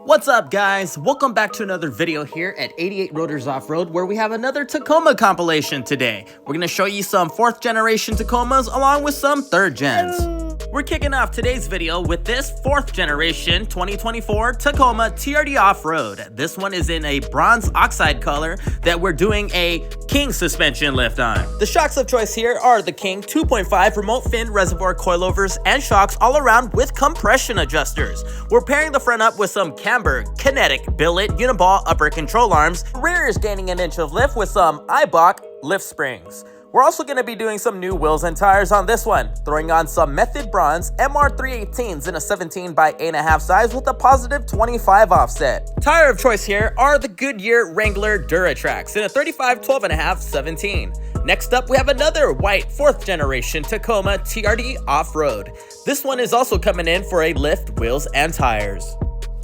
What's up, guys? Welcome back to another video here at 88 Rotors Off-Road, where we have another Tacoma compilation today. We're going to show you some 4th generation Tacomas along with some 3rd gens. We're kicking off today's video with this 4th generation 2024 Tacoma Trd Offroad. This one is in a bronze oxide color that we're doing a King suspension lift on. The shocks of choice here are the King 2.5 remote fin reservoir coilovers and shocks all around with compression adjusters. We're pairing the front up with some Camburg kinetic billet uniball upper control arms. The rear is gaining an inch of lift with some EIBACH lift springs. We're also going to be doing some new wheels and tires on this one, throwing on some Method Bronze MR318s in a 17 by 8.5 size with a positive 25 offset. Tire of choice here are the Goodyear Wrangler Duratrax in a 35 12.5 17. Next up, we have another white 4th generation Tacoma Trd Offroad. This one is also coming in for a lift, wheels, and tires.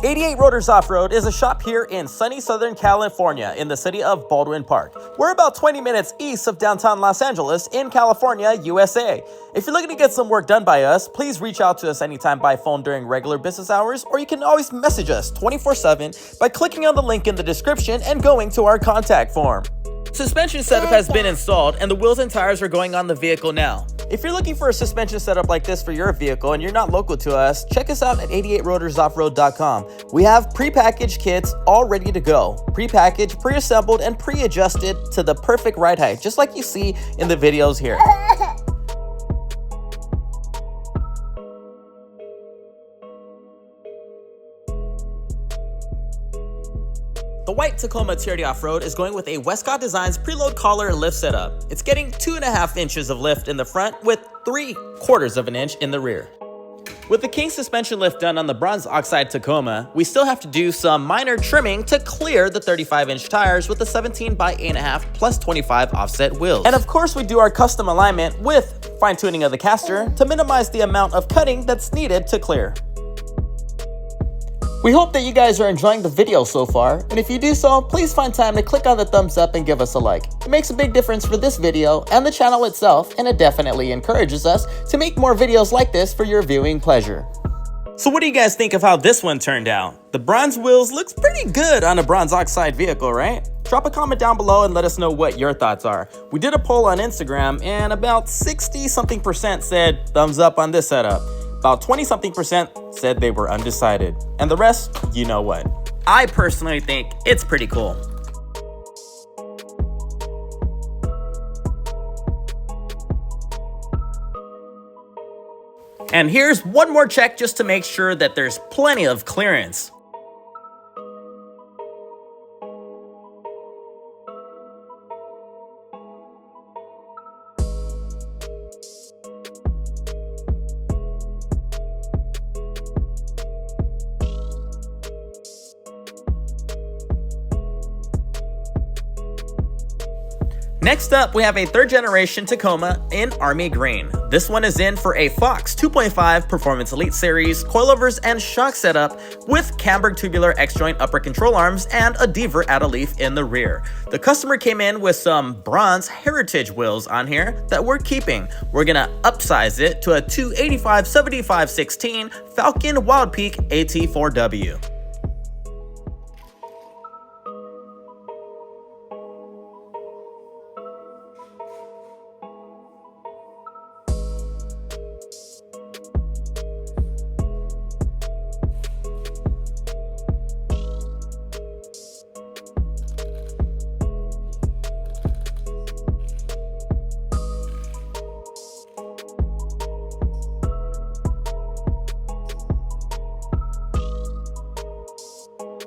88 Rotors Off-Road is a shop here in sunny Southern California in the city of Baldwin Park. We're about 20 minutes east of downtown Los Angeles in California, USA. If you're looking to get some work done by us, please reach out to us anytime by phone during regular business hours, or you can always message us 24/7 by clicking on the link in the description and going to our contact form. Suspension setup has been installed and the wheels and tires are going on the vehicle now. If you're looking for a suspension setup like this for your vehicle and you're not local to us, check us out at 88rotorsoffroad.com. We have prepackaged kits all ready to go. Prepackaged, pre-assembled, and pre-adjusted to the perfect ride height, just like you see in the videos here. The white Tacoma Trd Offroad is going with a Westcott Designs preload collar and lift setup. It's getting 2.5 inches of lift in the front with 3/4 of an inch in the rear. With the King suspension lift done on the bronze oxide Tacoma, we still have to do some minor trimming to clear the 35-inch tires with the 17 by 8.5 plus 25 offset wheels. And of course, we do our custom alignment with fine-tuning of the caster to minimize the amount of cutting that's needed to clear. We hope that you guys are enjoying the video so far, and if you do so, please find time to click on the thumbs up and give us a like. It makes a big difference for this video and the channel itself, and it definitely encourages us to make more videos like this for your viewing pleasure. So what do you guys think of how this one turned out? The bronze wheels looks pretty good on a bronze oxide vehicle, right? Drop a comment down below and let us know what your thoughts are. We did a poll on Instagram and about 60-something% said thumbs up on this setup. About 20-something% said they were undecided. And the rest, you know what. I personally think it's pretty cool. And here's one more check just to make sure that there's plenty of clearance. Next up, we have a 3rd generation Tacoma in Army Green. This one is in for a Fox 2.5 Performance Elite Series, coilovers and shock setup with Camburg tubular X-joint upper control arms and a Deaver add-a-leaf in the rear. The customer came in with some bronze heritage wheels on here that we're keeping. We're gonna upsize it to a 285/75/16 Falcon Wild Peak AT4W.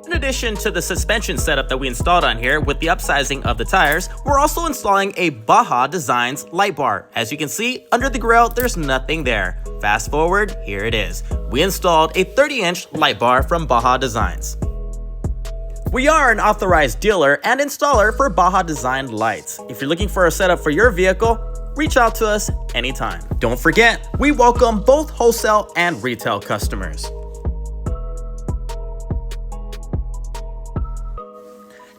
In addition to the suspension setup that we installed on here with the upsizing of the tires, we're also installing a Baja Designs light bar. As you can see, under the grill, there's nothing there. Fast forward, here it is. We installed a 30-inch light bar from Baja Designs. We are an authorized dealer and installer for Baja Design lights. If you're looking for a setup for your vehicle, reach out to us anytime. Don't forget, we welcome both wholesale and retail customers.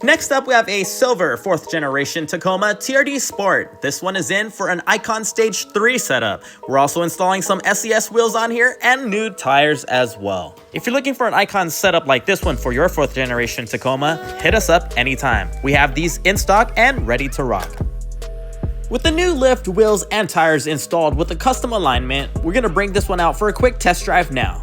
Next up, we have a silver 4th generation Tacoma TRD Sport. This one is in for an Icon Stage 3 setup. We're also installing some SES wheels on here and new tires as well. If you're looking for an Icon setup like this one for your 4th generation Tacoma, hit us up anytime. We have these in stock and ready to rock. With the new lift, wheels, and tires installed with a custom alignment, we're gonna bring this one out for a quick test drive now.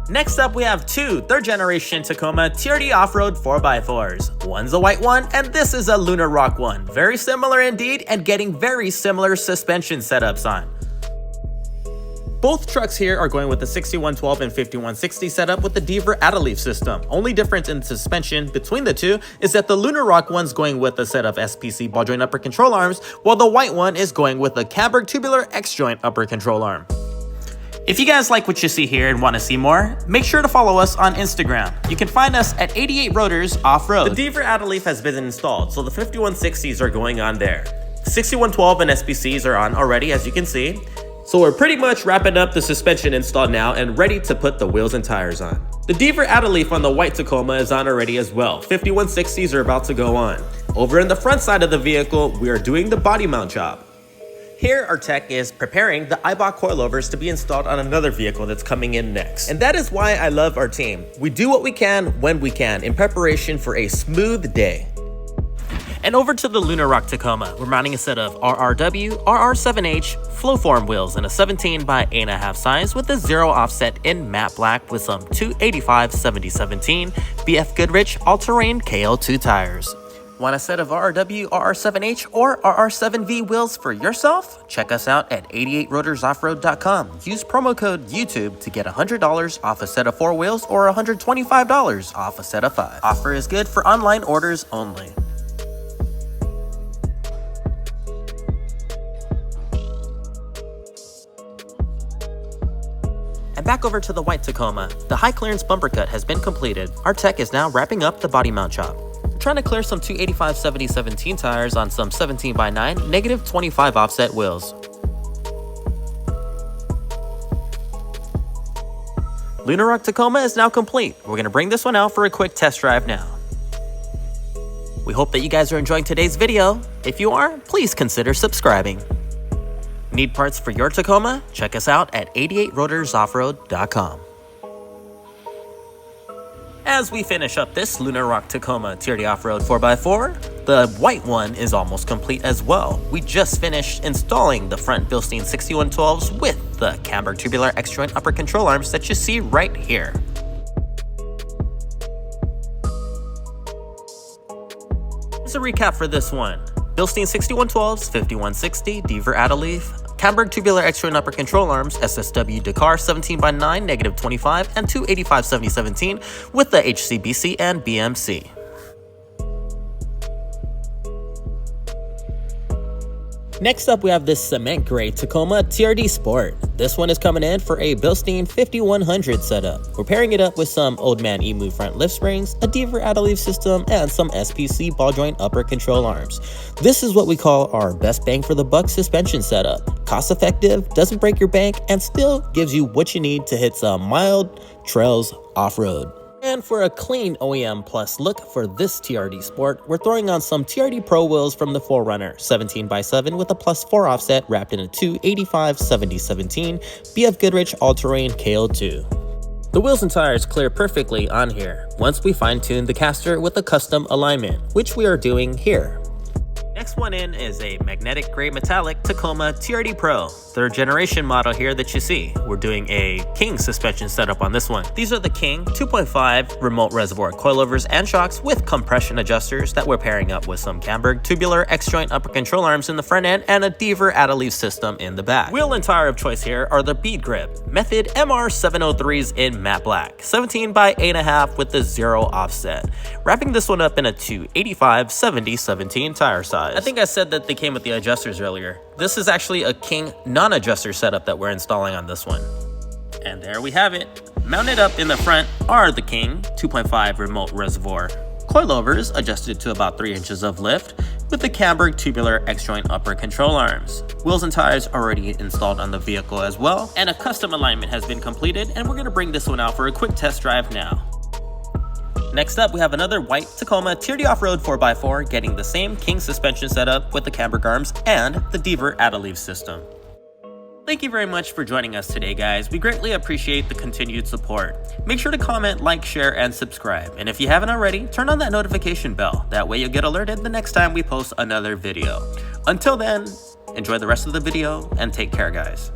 Next up, we have two 3rd generation Tacoma Trd Offroad 4x4s. One's a white one, and this is a Lunar Rock one. Very similar indeed, and getting very similar suspension setups on. Both trucks here are going with the 6112 and 5160 setup with the Deaver Add-A-Leaf system. Only difference in suspension between the two is that the Lunar Rock one's going with a set of SPC ball joint upper control arms, while the white one is going with a Camburg tubular X-joint upper control arm. If you guys like what you see here and want to see more, make sure to follow us on Instagram. You can find us at 88 Rotors Offroad. The Deaver Add-A-Leaf has been installed, so the 5160s are going on there. 6112 and SPCs are on already, as you can see. So we're pretty much wrapping up the suspension install now and ready to put the wheels and tires on. The Deaver Add-A-Leaf on the white Tacoma is on already as well. 5160s are about to go on. Over in the front side of the vehicle, we are doing the body mount job. Here, our tech is preparing the EIBACH coilovers to be installed on another vehicle that's coming in next. And that is why I love our team. We do what we can when we can in preparation for a smooth day. And over to the Lunar Rock Tacoma, we're mounting a set of RRW, RR7H Flowform wheels in a 17 by 8.5 size with a 0 offset in matte black with some 285/7017 BF Goodrich all-terrain KL2 tires. Want a set of RRW, RR7H, or RR7V wheels for yourself? Check us out at 88rotorsoffroad.com. Use promo code YouTube to get $100 off a set of 4 wheels or $125 off a set of 5. Offer is good for online orders only. And back over to the white Tacoma. The high clearance bumper cut has been completed. Our tech is now wrapping up the body mount job. Trying to clear some 285/7017 tires on some 17 by 9 -25 offset wheels. Lunar Rock Tacoma is now complete. We're gonna bring this one out for a quick test drive now. We hope that you guys are enjoying today's video. If you are, please consider subscribing. Need parts for your Tacoma? Check us out at 88rotorsoffroad.com. As we finish up this Lunar Rock Tacoma Trd Offroad 4x4, the white one is almost complete as well. We just finished installing the front Bilstein 6112s with the Camburg tubular X-joint upper control arms that you see right here. Here's a recap for this one. Bilstein 6112s, 5160, Deaver Add-A-Leaf, Camburg tubular X-joint upper control arms, SSW Dakar 17 by 9 -25 and 285/7017 with the HCBC and BMC. Next up, we have this cement gray Tacoma TRD Sport. This one is coming in for a Bilstein 5100 setup. We're pairing it up with some Old Man Emu front lift springs, a Deaver Add-A-Leaf system, and some SPC ball joint upper control arms. This is what we call our best bang for the buck suspension setup. Cost effective, doesn't break your bank, and still gives you what you need to hit some mild trails off-road. And for a clean OEM Plus look for this TRD Sport, we're throwing on some TRD Pro wheels from the 4Runner, 17 by 7 with a +4 offset wrapped in a 285/7017 BF Goodrich all-terrain KL2. The wheels and tires clear perfectly on here, once we fine-tune the caster with a custom alignment, which we are doing here. Next one in is a magnetic gray metallic Tacoma TRD Pro, 3rd generation model here that you see. We're doing a King suspension setup on this one. These are the King 2.5 remote reservoir coilovers and shocks with compression adjusters that we're pairing up with some Camburg tubular X-joint upper control arms in the front end and a Deaver Add-A-Leaf system in the back. Wheel and tire of choice here are the Bead Grip Method MR703s in matte black, 17 by 8.5 with the 0 offset. Wrapping this one up in a 285/7017 tire size. I think I said that they came with the adjusters earlier. This is actually a King non-adjuster setup that we're installing on this one. And there we have it. Mounted up in the front are the King 2.5 remote reservoir coilovers adjusted to about 3 inches of lift. with the Camburg tubular X-joint upper control arms. Wheels and tires already installed on the vehicle as well, and a custom alignment has been completed, and we're going to bring this one out for a quick test drive now. Next up, we have another white Tacoma Trd Offroad 4x4 getting the same King suspension setup with the Camburg arms and the Deaver add-a-leaf system. Thank you very much for joining us today, guys. We greatly appreciate the continued support. Make sure to comment, like, share, and subscribe. And if you haven't already, turn on that notification bell. That way you'll get alerted the next time we post another video. Until then, enjoy the rest of the video and take care, guys.